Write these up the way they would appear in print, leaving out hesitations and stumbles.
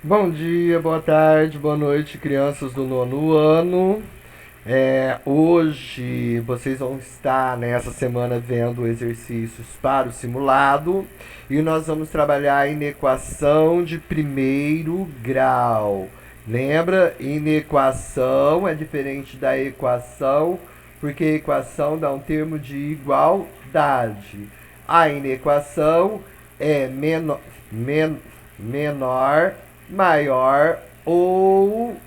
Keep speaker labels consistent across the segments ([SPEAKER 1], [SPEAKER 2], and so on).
[SPEAKER 1] Bom dia, boa tarde, boa noite, crianças do nono ano. Hoje vocês vão estar nessa semana vendo exercícios para o simulado e nós vamos trabalhar inequação de primeiro grau. Lembra? Inequação é diferente da equação, porque a equação dá um termo de igualdade. A inequação é menor, maior ou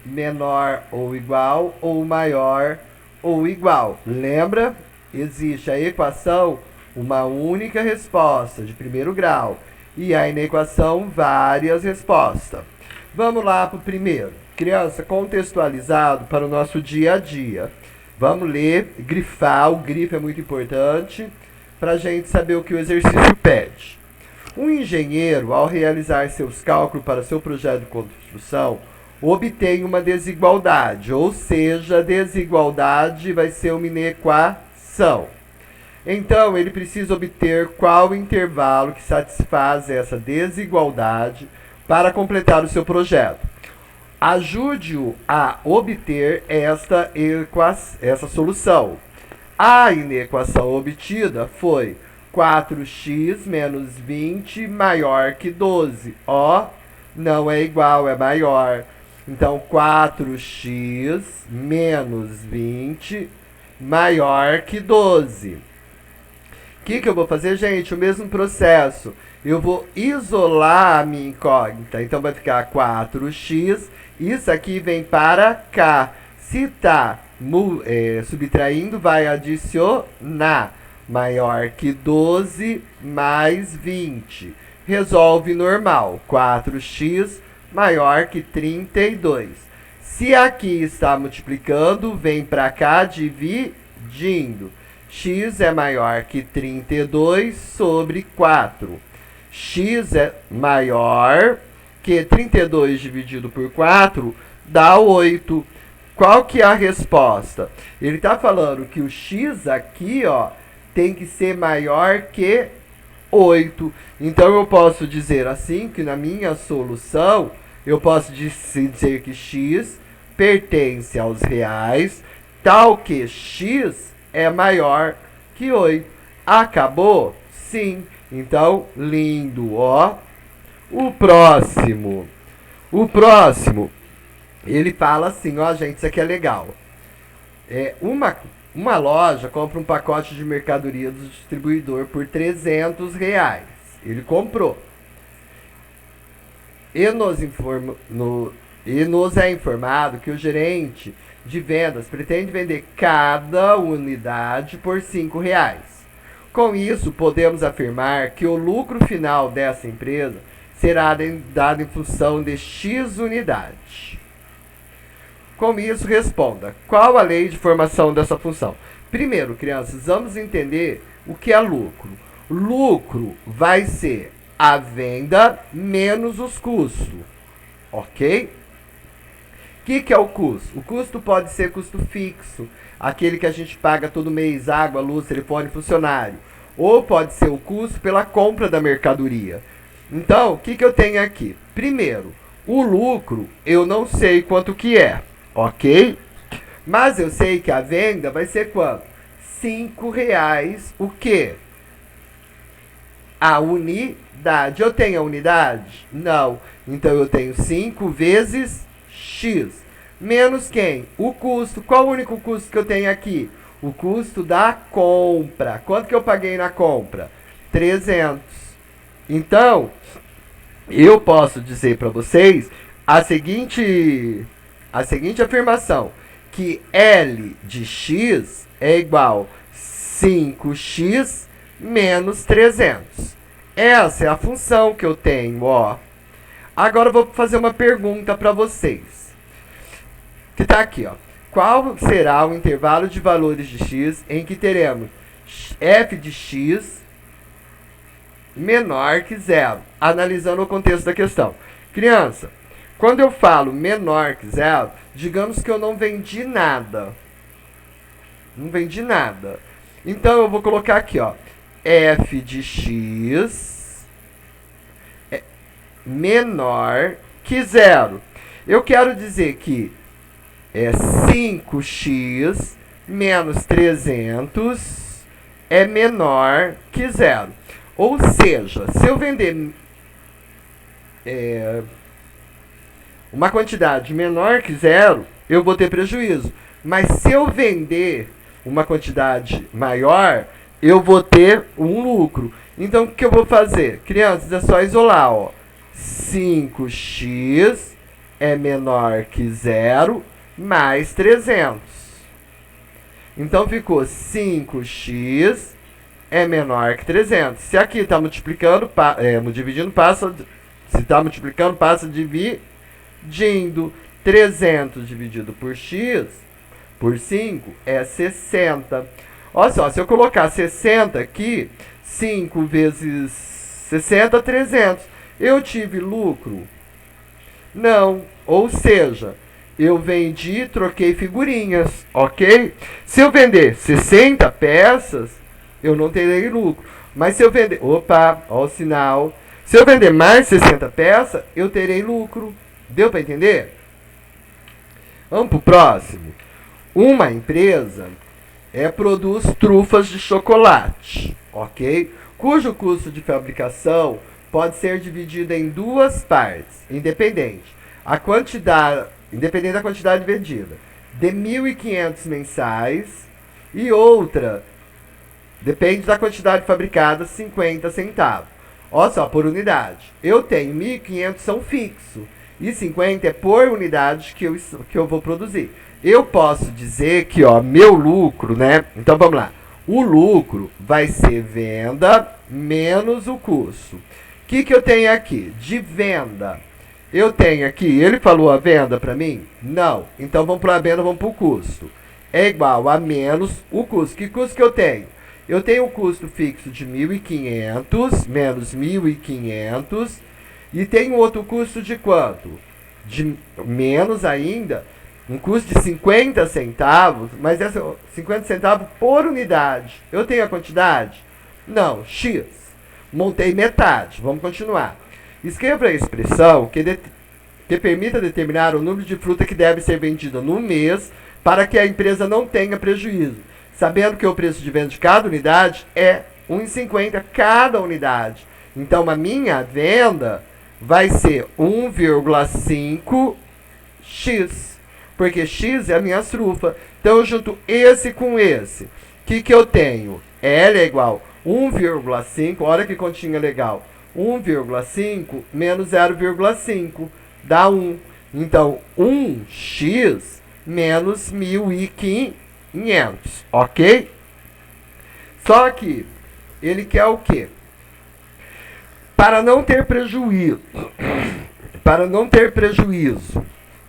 [SPEAKER 1] menor ou igual ou maior ou igual. Lembra? Existe a equação, uma única resposta de primeiro grau, e a inequação, várias respostas. Vamos lá para o primeiro. Criança, contextualizado para o nosso dia a dia. Vamos ler, grifar, o grifo é muito importante para a gente saber o que o exercício pede. Um engenheiro, ao realizar seus cálculos para seu projeto de construção, obtém uma desigualdade, ou seja, a desigualdade vai ser uma inequação. Então, ele precisa obter qual intervalo que satisfaz essa desigualdade para completar o seu projeto. Ajude-o a obter essa solução. A inequação obtida foi 4x menos 20 maior que 12. Ó, não é igual, é maior. Então, 4x menos 20 maior que 12. O que eu vou fazer, gente? O mesmo processo. Eu vou isolar a minha incógnita. Então, vai ficar 4x. Isso aqui vem para cá. Se está subtraindo, vai adicionar. Maior que 12 mais 20. Resolve normal. 4x maior que 32. Se aqui está multiplicando, vem para cá dividindo. X é maior que 32 sobre 4. X é maior que 32 dividido por 4 dá 8. Qual que é a resposta? Ele está falando que o x aqui, ó, tem que ser maior que 8. Então eu posso dizer assim que na minha solução eu posso dizer que x pertence aos reais, tal que x é maior que 8. Acabou? Sim. Então, lindo, ó. O próximo. O próximo, ele fala assim, ó, gente, isso aqui é legal. Uma loja compra um pacote de mercadoria do distribuidor por R$ 300. Ele comprou. E nos é informado que o gerente de vendas pretende vender cada unidade por R$ 5. Com isso, podemos afirmar que o lucro final dessa empresa será dado em função de X unidades. Com isso, responda: qual a lei de formação dessa função? Primeiro, crianças, vamos entender o que é lucro. Lucro vai ser a venda menos os custos, ok? O que é o custo? O custo pode ser custo fixo, aquele que a gente paga todo mês, água, luz, telefone, funcionário. Ou pode ser o custo pela compra da mercadoria. Então, o que eu tenho aqui? Primeiro, o lucro eu não sei quanto que é, ok? Mas eu sei que a venda vai ser quanto? R$ 5 o quê? A unidade. Eu tenho a unidade? Não. Então eu tenho 5 vezes X. Menos quem? O custo. Qual o único custo que eu tenho aqui? O custo da compra. Quanto que eu paguei na compra? 300. Então, eu posso dizer para vocês a seguinte afirmação, que L de X é igual 5x menos 300. Essa é a função que eu tenho, ó. Agora eu vou fazer uma pergunta para vocês. Que está aqui, ó. Qual será o intervalo de valores de x em que teremos f de x menor que zero? Analisando o contexto da questão. Criança, quando eu falo menor que zero, digamos que eu não vendi nada. Não vendi nada. Então eu vou colocar aqui, ó, f de x menor que zero. Eu quero dizer que 5x menos 300 é menor que zero. Ou seja, se eu vender uma quantidade menor que zero, eu vou ter prejuízo. Mas se eu vender uma quantidade maior, eu vou ter um lucro. Então, o que eu vou fazer? Crianças, é só isolar. 5x é menor que zero mais 300. Então, ficou 5x é menor que 300. Se aqui está multiplicando, dividindo, passa... Se está multiplicando, passa dividindo. 300 dividido por x, por 5, é 60. Olha só, se eu colocar 60 aqui, 5 vezes 60, 300. Eu tive lucro? Não. Ou seja, eu vendi, troquei figurinhas, ok? Se eu vender 60 peças, eu não terei lucro. Mas se eu vender... Opa, olha o sinal. Se eu vender mais 60 peças, eu terei lucro. Deu para entender? Vamos para o próximo. Uma empresa produz trufas de chocolate, ok? Cujo custo de fabricação pode ser dividido em duas partes, independente da quantidade vendida, de 1.500 mensais, e outra, depende da quantidade fabricada, 50 centavos. Olha só, por unidade. Eu tenho 1.500 são fixo e 50 é por unidade que eu vou produzir. Eu posso dizer que, meu lucro, né? Então vamos lá. O lucro vai ser venda menos o custo. O que eu tenho aqui? De venda. Eu tenho aqui, ele falou a venda para mim? Não. Então vamos para a venda, vamos para o custo. É igual a menos o custo. Que custo que eu tenho? Eu tenho um custo fixo de 1.500 menos 1.500 e tenho outro custo de quanto? De menos ainda, um custo de 50 centavos, mas essa 50 centavos por unidade. Eu tenho a quantidade? Não, X. Montei metade. Vamos continuar. Escreva a expressão que permita determinar o número de fruta que deve ser vendida no mês para que a empresa não tenha prejuízo, sabendo que o preço de venda de cada unidade é 1,50 cada unidade. Então, a minha venda vai ser 1,5x, porque x é a minha trufa. Então, eu junto esse com esse. O que eu tenho? L é igual a 1,5, olha que continha legal. 1,5 menos 0,5 dá 1. Então, 1x menos 1.500. Ok? Só que ele quer o quê? Para não ter prejuízo,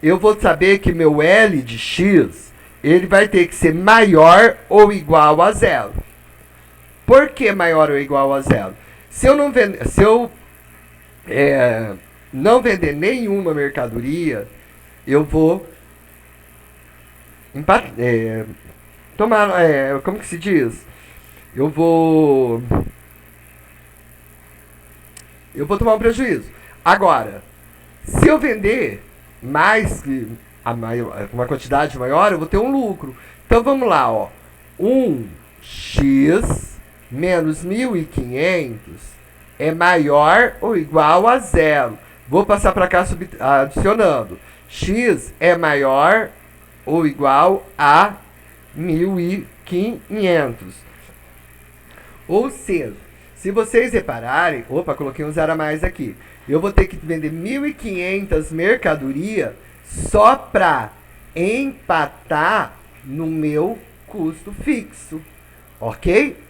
[SPEAKER 1] eu vou saber que meu L de x, ele vai ter que ser maior ou igual a zero. Por que maior ou igual a zero? Se eu não vender nenhuma mercadoria, eu vou tomar, como que se diz? Eu vou tomar um prejuízo. Agora, se eu vender mais que uma quantidade maior, eu vou ter um lucro. Então vamos lá, 1x menos 1.500 é maior ou igual a zero. Vou passar para cá adicionando. X é maior ou igual a 1.500. Ou seja, se vocês repararem, coloquei um zero a mais aqui. Eu vou ter que vender 1.500 mercadoria só para empatar no meu custo fixo. Ok?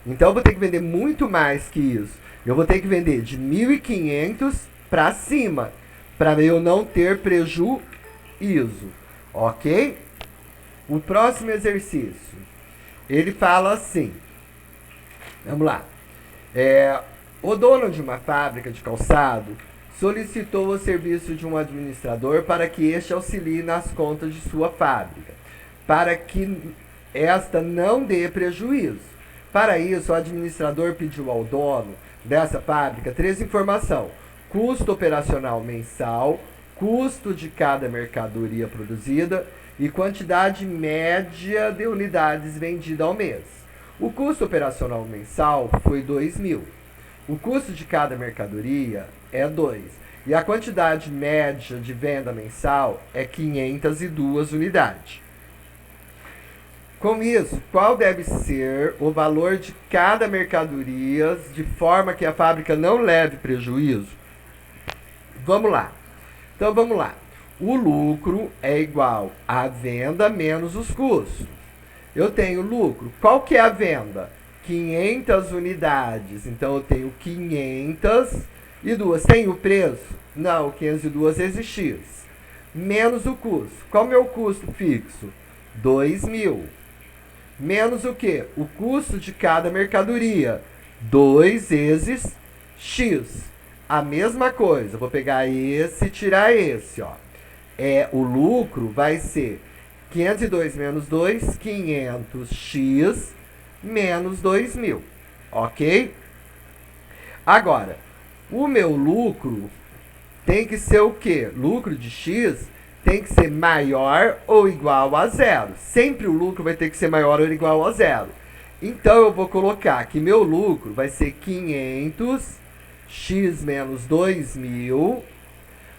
[SPEAKER 1] Então eu vou ter que vender muito mais que isso. Eu vou ter que vender de 1.500 para cima, para eu não ter prejuízo. Ok? O próximo exercício, ele fala assim. Vamos lá. O dono de uma fábrica de calçado solicitou o serviço de um administrador para que este auxilie nas contas de sua fábrica, para que esta não dê prejuízo. Para isso, o administrador pediu ao dono dessa fábrica 3 informações. custo operacional mensal, custo de cada mercadoria produzida e quantidade média de unidades vendidas ao mês. O custo operacional mensal foi 2.000. O custo de cada mercadoria é 2. E a quantidade média de venda mensal é 502 unidades. Com isso, qual deve ser o valor de cada mercadoria de forma que a fábrica não leve prejuízo? Vamos lá. Então vamos lá. O lucro é igual à venda menos os custos. Eu tenho lucro. Qual que é a venda? 500 unidades. Então eu tenho 502. Tem o preço? Não, 502 vezes X. Menos o custo. Qual é o meu custo fixo? 2.000. Menos o quê? O custo de cada mercadoria. 2 vezes X. A mesma coisa. Vou pegar esse e tirar esse, ó. O lucro vai ser 502 menos 2, 500x menos 2.000. Ok? Agora, o meu lucro tem que ser o quê? Lucro de x tem que ser maior ou igual a zero. Sempre o lucro vai ter que ser maior ou igual a zero. Então, eu vou colocar que meu lucro vai ser 500x menos 2.000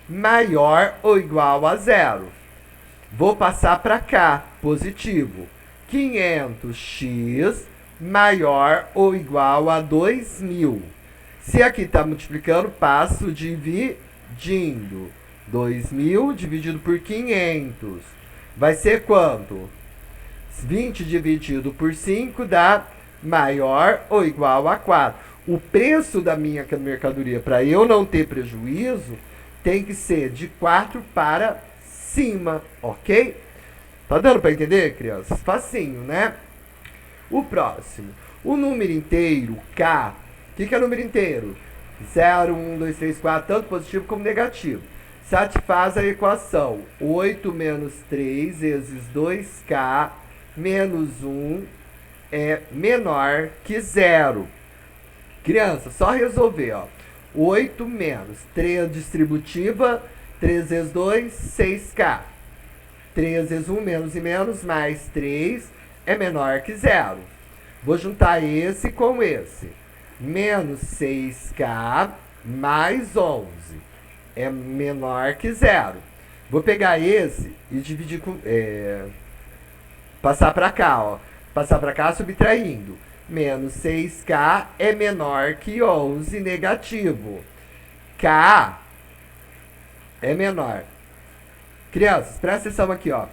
[SPEAKER 1] maior ou igual a zero. Vou passar para cá, positivo. 500x maior ou igual a 2.000. Se aqui está multiplicando, passo dividindo. 2.000 dividido por 500. Vai ser quanto? 20 dividido por 5 dá maior ou igual a 4. O preço da minha mercadoria, para eu não ter prejuízo, tem que ser de 4 para cima, ok? Tá dando para entender, crianças? Facinho, né? O próximo. O número inteiro, K. O que é número inteiro? 0, 1, 2, 3, 4, tanto positivo como negativo. Satisfaz a equação 8 menos 3 vezes 2K menos 1 é menor que 0. Criança, só resolver, ó. 8 menos 3 distributiva, 3 vezes 2, 6K. 3 vezes 1 menos e menos, mais 3 é menor que 0. Vou juntar esse com esse. Menos 6K mais 11 é menor que 0. Vou pegar esse e dividir com... passar para cá, ó. Passar para cá subtraindo. Menos 6K é menor que 11 negativo. K é menor. Crianças, presta atenção aqui, ó.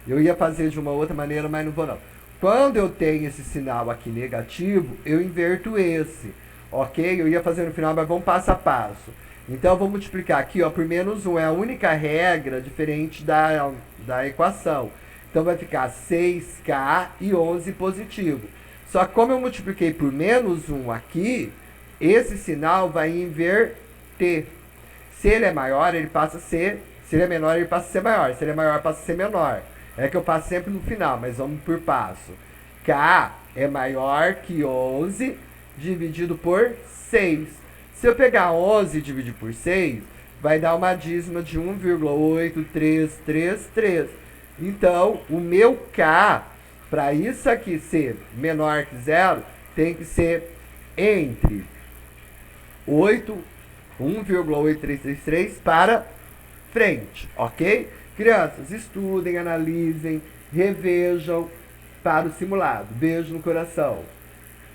[SPEAKER 1] Eu ia fazer de uma outra maneira, mas não vou não. Quando eu tenho esse sinal aqui negativo, eu inverto esse. Ok? Eu ia fazer no final, mas vamos passo a passo. Então, eu vou multiplicar aqui, ó, por menos 1. É a única regra diferente da equação. Então, vai ficar 6K e 11 positivo. Só que como eu multipliquei por menos 1 aqui, esse sinal vai inverter. Se ele é maior, ele passa a ser... Se ele é menor, ele passa a ser maior. Se ele é maior, passa a ser menor. É que eu faço sempre no final, mas vamos por passo. K é maior que 11 dividido por 6. Se eu pegar 11 e dividir por 6, vai dar uma dízima de 1,8333. Então, o meu K, para isso aqui ser menor que 0, tem que ser entre 1,8333 para frente, ok? Crianças, estudem, analisem, revejam para o simulado. Beijo no coração.